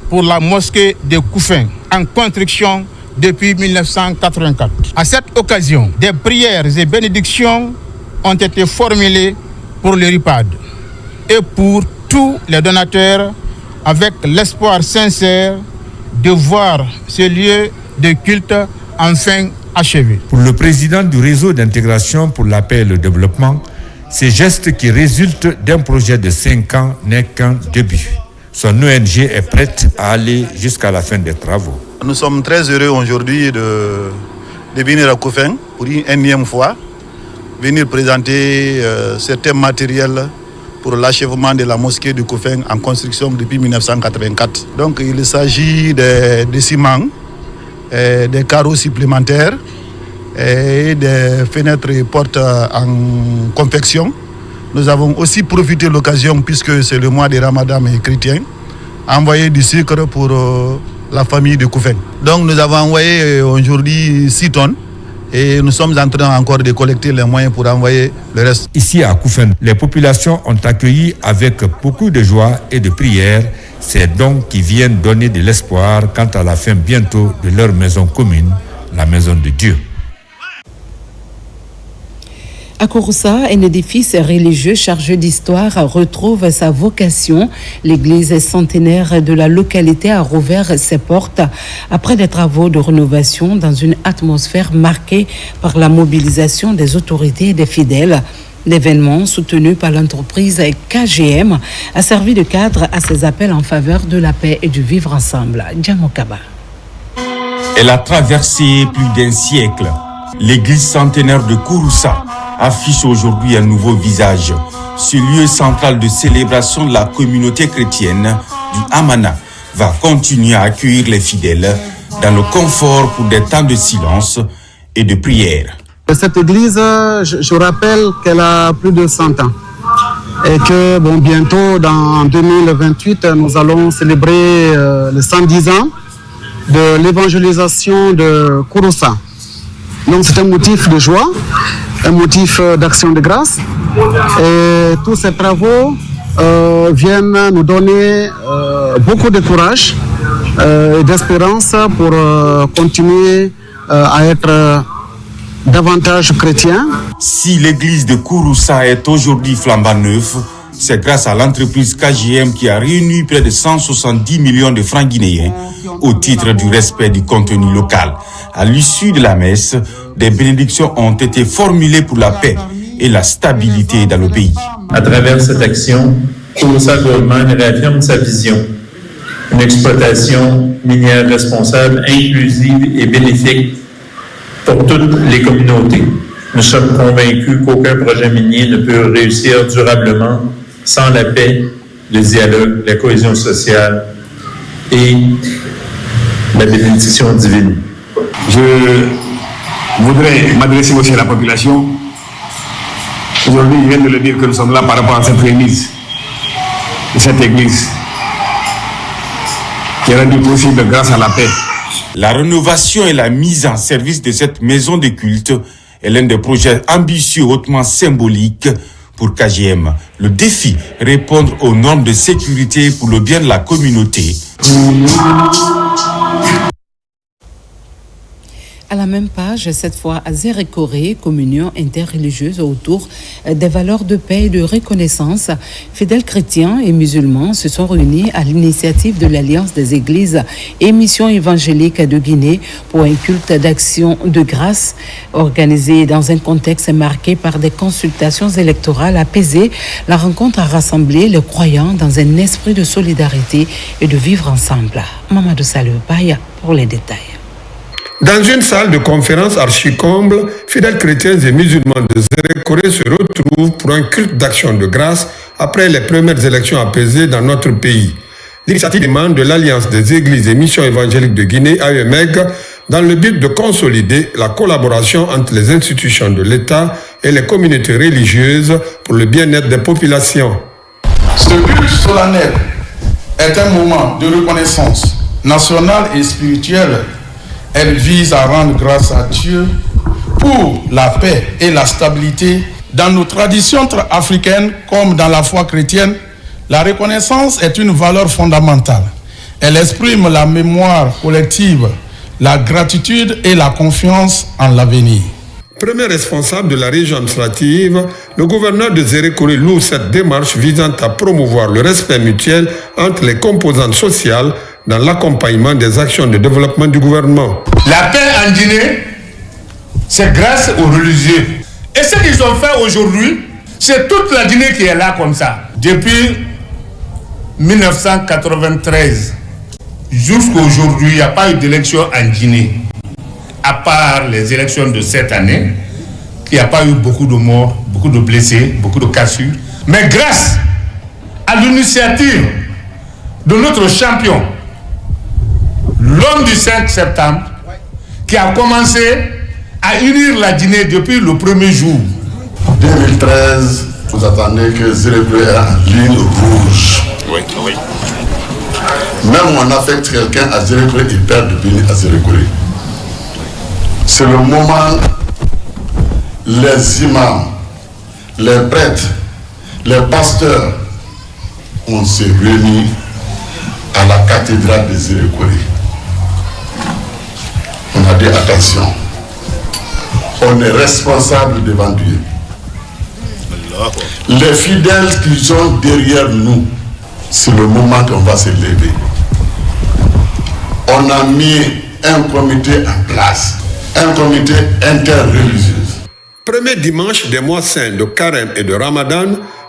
[SPEAKER 9] pour la mosquée de Koufeng en construction depuis 1984. À cette occasion, des prières et bénédictions ont été formulées pour le RIPAD et pour tous les donateurs avec l'espoir sincère de voir ce lieu de culte enfin achevé.
[SPEAKER 2] Pour le président du réseau d'intégration pour la paix et le développement, ces gestes qui résultent d'un projet de 5 ans n'est qu'un début. Son ONG est prête à aller jusqu'à la fin des travaux.
[SPEAKER 15] Nous sommes très heureux aujourd'hui de venir à Koufeng pour une énième fois, venir présenter certains matériels pour l'achèvement de la mosquée de Koufeng en construction depuis 1984. Donc il s'agit de ciments, des carreaux supplémentaires et des fenêtres et portes en confection. Nous avons aussi profité de l'occasion, puisque c'est le mois des Ramadan et chrétiens, à envoyer du sucre pour la famille de Koufeng. Donc nous avons envoyé aujourd'hui 6 tonnes et nous sommes en train encore de collecter les moyens pour envoyer le reste.
[SPEAKER 2] Ici à Koufeng, les populations ont accueilli avec beaucoup de joie et de prière ces dons qui viennent donner de l'espoir quant à la fin bientôt de leur maison commune, la maison de Dieu.
[SPEAKER 1] À Kouroussa, un édifice religieux chargé d'histoire retrouve sa vocation. L'église centenaire de la localité a rouvert ses portes après des travaux de rénovation dans une atmosphère marquée par la mobilisation des autorités et des fidèles. L'événement, soutenu par l'entreprise KGM, a servi de cadre à ses appels en faveur de la paix et du vivre ensemble. Djamokaba.
[SPEAKER 16] Elle a traversé plus d'un siècle. L'église centenaire de Kouroussa affiche aujourd'hui un nouveau visage. Ce lieu central de célébration de la communauté chrétienne du Hamana va continuer à accueillir les fidèles dans le confort pour des temps de silence et de prière.
[SPEAKER 3] Cette église, je rappelle qu'elle a plus de 100 ans et que bientôt, en 2028, nous allons célébrer les 110 ans de l'évangélisation de Kouroussa. Donc c'est un motif de joie, un motif d'action de grâce. Et tous ces travaux viennent nous donner beaucoup de courage et d'espérance pour continuer à être davantage chrétiens.
[SPEAKER 16] Si l'église de Kouroussa est aujourd'hui flambant neuf, c'est grâce à l'entreprise KGM qui a réuni près de 170 millions de francs guinéens au titre du respect du contenu local. À l'issue de la messe, des bénédictions ont été formulées pour la paix et la stabilité dans le pays.
[SPEAKER 17] À travers cette action, Kouroussa Goldman réaffirme sa vision. Une exploitation minière responsable, inclusive et bénéfique pour toutes les communautés. Nous sommes convaincus qu'aucun projet minier ne peut réussir durablement sans la paix, le dialogue, la cohésion sociale et la bénédiction divine.
[SPEAKER 18] Je voudrais m'adresser aussi à la population. Aujourd'hui, je viens de le dire que nous sommes là par rapport à cette remise de cette église qui est rendue possible grâce à la paix.
[SPEAKER 16] La rénovation et la mise en service de cette maison de culte est l'un des projets ambitieux hautement symboliques pour KGM. Le défi, répondre aux normes de sécurité pour le bien de la communauté.
[SPEAKER 1] À la même page, cette fois à Zérékoré, communion interreligieuse autour des valeurs de paix et de reconnaissance. Fidèles chrétiens et musulmans se sont réunis à l'initiative de l'Alliance des Églises et Missions évangéliques de Guinée pour un culte d'action de grâce organisé dans un contexte marqué par des consultations électorales apaisées. La rencontre a rassemblé les croyants dans un esprit de solidarité et de vivre ensemble. Mamadou Salou Baya pour les détails.
[SPEAKER 9] Dans une salle de conférence archi-comble, fidèles chrétiens et musulmans de Zérékoré se retrouvent pour un culte d'action de grâce après les premières élections apaisées dans notre pays. L'initiative demande de l'Alliance des Églises et Missions évangéliques de Guinée, AEMEG,
[SPEAKER 19] dans le but de consolider la collaboration entre les institutions de l'État et les communautés religieuses pour le bien-être des populations.
[SPEAKER 20] Ce culte solennel est un moment de reconnaissance nationale et spirituelle. Elle vise à rendre grâce à Dieu pour la paix et la stabilité. Dans nos traditions africaines comme dans la foi chrétienne, la reconnaissance est une valeur fondamentale. Elle exprime la mémoire collective, la gratitude et la confiance en l'avenir.
[SPEAKER 19] Premier responsable de la région administrative, le gouverneur de Zérékoré loue cette démarche visant à promouvoir le respect mutuel entre les composantes sociales dans l'accompagnement des actions de développement du gouvernement.
[SPEAKER 21] La paix en Guinée, c'est grâce aux religieux. Et ce qu'ils ont fait aujourd'hui, c'est toute la Guinée qui est là comme ça. Depuis 1993 jusqu'à aujourd'hui, il n'y a pas eu d'élection en Guinée. À part les élections de cette année, il n'y a pas eu beaucoup de morts, beaucoup de blessés, beaucoup de cassures. Mais grâce à l'initiative de notre champion, l'homme du 5 septembre, qui a commencé à unir la Guinée depuis le premier jour.
[SPEAKER 22] En 2013, vous attendez que Zérékoré est en ligne rouge.
[SPEAKER 21] Oui.
[SPEAKER 22] Même on affecte quelqu'un à Zérékoré, il perd de venir à Zérékoré. C'est le moment, les imams, les prêtres, les pasteurs, on s'est réunis à la cathédrale de Zérékoré. On a dit attention, on est responsable devant Dieu. Les fidèles qui sont derrière nous, c'est le moment qu'on va se lever. On a mis un comité en place, un comité interreligieux.
[SPEAKER 19] Premier dimanche des mois saints de Carême et de Ramadan,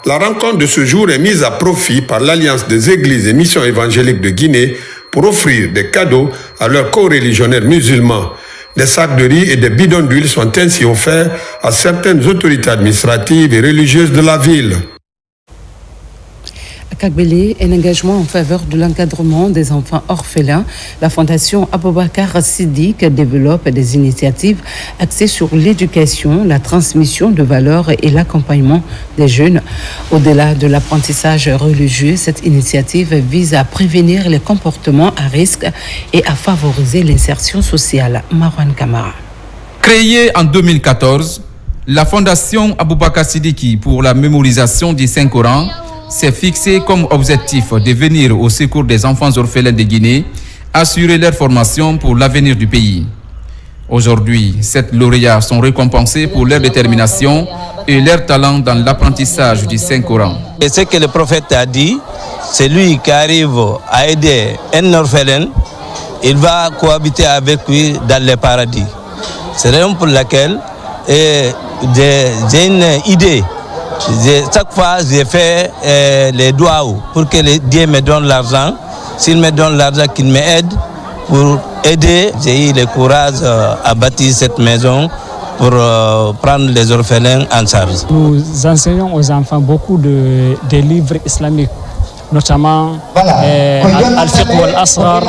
[SPEAKER 19] la rencontre de ce jour est mise à profit par l'Alliance des Églises et Missions évangéliques de Guinée pour offrir des cadeaux à leurs co-religionnaires musulmans. Des sacs de riz et des bidons d'huile sont ainsi offerts à certaines autorités administratives et religieuses de la ville.
[SPEAKER 1] À Kagbélé, un engagement en faveur de l'encadrement des enfants orphelins. La Fondation Aboubakar Siddiq développe des initiatives axées sur l'éducation, la transmission de valeurs et l'accompagnement des jeunes. Au-delà de l'apprentissage religieux, cette initiative vise à prévenir les comportements à risque et à favoriser l'insertion sociale. Marwan Kamara.
[SPEAKER 4] Créée en 2014, la Fondation Aboubakar Siddiqui pour la mémorisation du Saint-Coran s'est fixé comme objectif de venir au secours des enfants orphelins de Guinée, assurer leur formation pour l'avenir du pays. Aujourd'hui, sept lauréats sont récompensés pour leur détermination et leur talent dans l'apprentissage du Saint-Coran.
[SPEAKER 11] Et ce que le prophète a dit, c'est lui qui arrive à aider un orphelin, il va cohabiter avec lui dans le paradis. C'est la raison pour laquelle j'ai une idée. Chaque fois, j'ai fait les doigts pour que Dieu me donne l'argent. S'il me donne l'argent, qu'il m'aide pour aider. J'ai eu le courage à bâtir cette maison pour prendre les orphelins en charge.
[SPEAKER 3] Nous enseignons aux enfants beaucoup de livres islamiques, notamment Al-Fiqh wal-Asghar,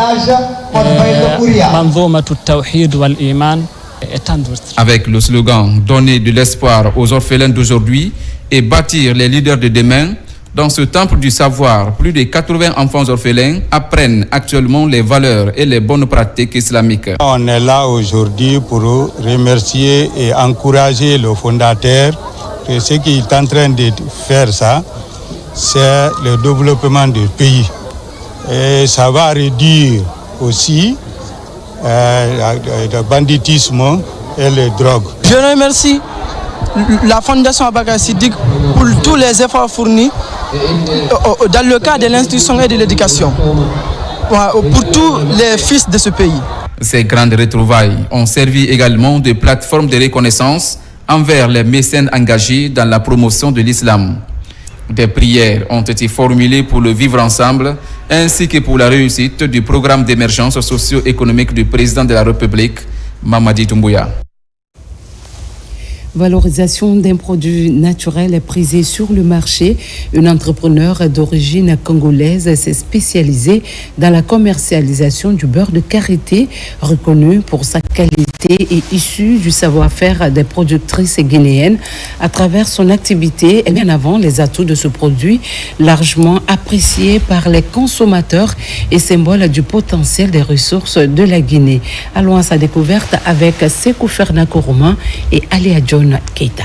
[SPEAKER 3] Manzoumat al-Tawhid wal-Iman et tant d'autres.
[SPEAKER 4] Avec le slogan « Donner de l'espoir aux orphelins d'aujourd'hui » et bâtir les leaders de demain, dans ce temple du savoir, plus de 80 enfants orphelins apprennent actuellement les valeurs et les bonnes pratiques islamiques.
[SPEAKER 23] On est là aujourd'hui pour remercier et encourager le fondateur. Et ce qu'il est en train de faire, ça, c'est le développement du pays. Et ça va réduire aussi le banditisme et les drogues.
[SPEAKER 26] Je remercie la Fondation Aboubakar Siddiq pour tous les efforts fournis dans le cadre de l'instruction et de l'éducation pour tous les fils de ce pays.
[SPEAKER 4] Ces grandes retrouvailles ont servi également de plateforme de reconnaissance envers les mécènes engagés dans la promotion de l'islam. Des prières ont été formulées pour le vivre ensemble ainsi que pour la réussite du programme d'émergence socio-économique du président de la République, Mamadi Doumbouya.
[SPEAKER 1] Valorisation d'un produit naturel prisé sur le marché. Une entrepreneur d'origine congolaise s'est spécialisée dans la commercialisation du beurre de karité, reconnu pour sa qualité et issu du savoir-faire des productrices guinéennes. À travers son activité, elle met en avant les atouts de ce produit, largement apprécié par les consommateurs et symbole du potentiel des ressources de la Guinée. Allons à sa découverte avec Sekou Ferna Kourouma et Alia John Keita.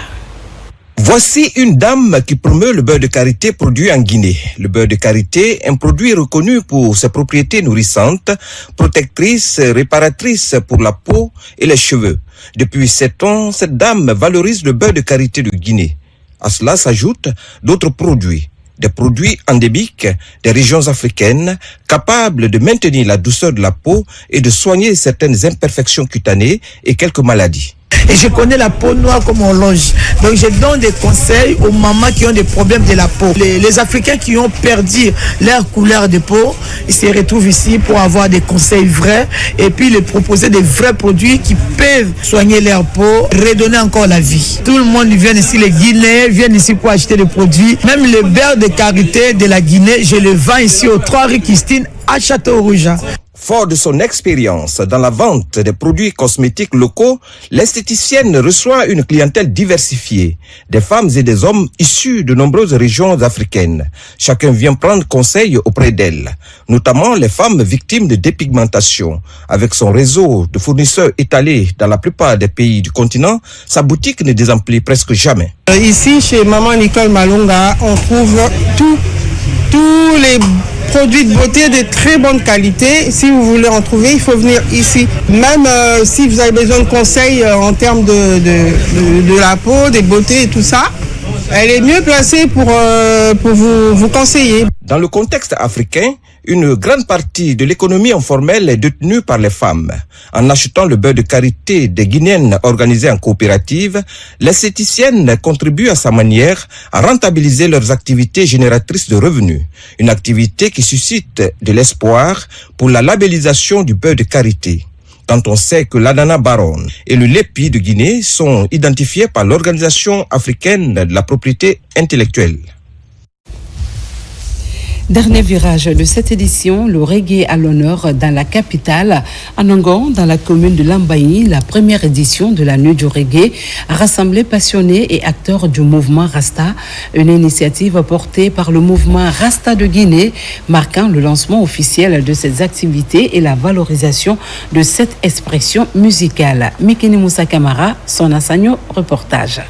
[SPEAKER 5] Voici une dame qui promeut le beurre de karité produit en Guinée. Le beurre de karité, un produit reconnu pour ses propriétés nourrissantes, protectrices, réparatrices pour la peau et les cheveux. Depuis 7 ans, cette dame valorise le beurre de karité de Guinée. À cela s'ajoutent d'autres produits. Des produits endémiques des régions africaines, capables de maintenir la douceur de la peau et de soigner certaines imperfections cutanées et quelques maladies.
[SPEAKER 6] Et je connais la peau noire comme on longe. Donc je donne des conseils aux mamans qui ont des problèmes de la peau. Les Africains qui ont perdu leur couleur de peau, ils se retrouvent ici pour avoir des conseils vrais et puis leur proposer des vrais produits qui peuvent soigner leur peau, redonner encore la vie. Tout le monde vient ici, les Guinéens viennent ici pour acheter des produits. Même le beurre de karité de la Guinée, je le vends ici aux 3 rue Christine à Château-Rouge.
[SPEAKER 5] Fort de son expérience dans la vente des produits cosmétiques locaux, l'esthéticienne reçoit une clientèle diversifiée, des femmes et des hommes issus de nombreuses régions africaines. Chacun vient prendre conseil auprès d'elle, notamment les femmes victimes de dépigmentation. Avec son réseau de fournisseurs étalés dans la plupart des pays du continent, sa boutique ne désemplit presque jamais.
[SPEAKER 6] Ici, chez Maman Nicole Malunga, on trouve tous les produits de beauté de très bonne qualité. Si vous voulez en trouver, il faut venir ici. Même si vous avez besoin de conseils en termes de la peau, des beautés et tout ça, elle est mieux placée pour vous conseiller.
[SPEAKER 5] Dans le contexte africain, une grande partie de l'économie informelle est détenue par les femmes. En achetant le beurre de karité des Guinéennes organisées en coopérative, l'esthéticienne contribue à sa manière à rentabiliser leurs activités génératrices de revenus. Une activité qui suscite de l'espoir pour la labellisation du beurre de karité. Quand on sait que l'ananas baron et le lépi de Guinée sont identifiés par l'Organisation africaine de la propriété intellectuelle.
[SPEAKER 1] Dernier virage de cette édition, le reggae à l'honneur dans la capitale. À Nongon, dans la commune de Lambaye, la première édition de la Nuit du Reggae a rassemblé passionnés et acteurs du mouvement Rasta, une initiative portée par le mouvement Rasta de Guinée, marquant le lancement officiel de ces activités et la valorisation de cette expression musicale. Mikini Moussa Kamara, son Assagno, reportage.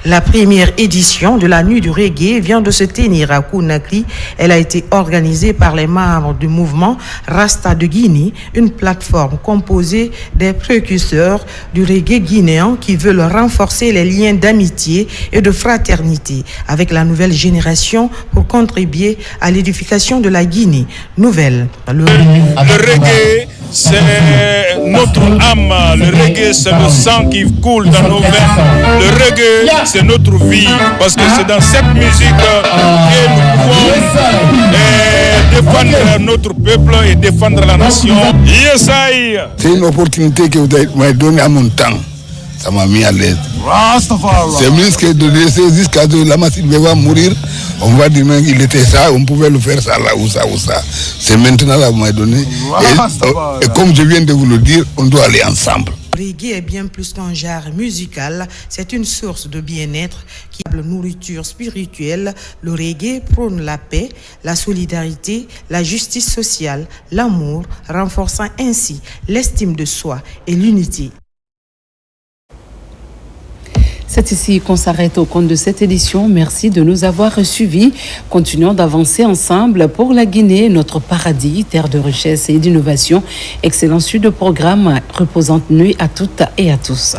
[SPEAKER 7] La première édition de la Nuit du Reggae vient de se tenir à Conakry. Elle a été organisée par les membres du mouvement Rasta de Guinée, une plateforme composée des précurseurs du reggae guinéen qui veulent renforcer les liens d'amitié et de fraternité avec la nouvelle génération pour contribuer à l'édification de la Guinée nouvelle.
[SPEAKER 12] Le reggae, c'est notre âme. Le reggae, c'est le sang qui coule dans nos veines. Le reggae, c'est notre vie, parce que c'est dans cette musique que nous pouvons défendre notre peuple et défendre la nation. Yes,
[SPEAKER 24] c'est une opportunité que vous m'avez donnée à mon temps. Ça m'a mis à l'aise. C'est mieux que de laisser jusqu'à ce que la masse va mourir. On va dire qu'il était ça, on pouvait le faire ça là ou ça ou ça. C'est maintenant là, vous m'avez donné. Et comme je viens de vous le dire, on doit aller ensemble.
[SPEAKER 7] Le reggae est bien plus qu'un genre musical, c'est une source de bien-être qui est la nourriture spirituelle. Le reggae prône la paix, la solidarité, la justice sociale, l'amour, renforçant ainsi l'estime de soi et l'unité.
[SPEAKER 1] C'est ici qu'on s'arrête au compte de cette édition. Merci de nous avoir suivis. Continuons d'avancer ensemble pour la Guinée, notre paradis, terre de richesse et d'innovation. Excellent suite de programme. Reposante nuit à toutes et à tous.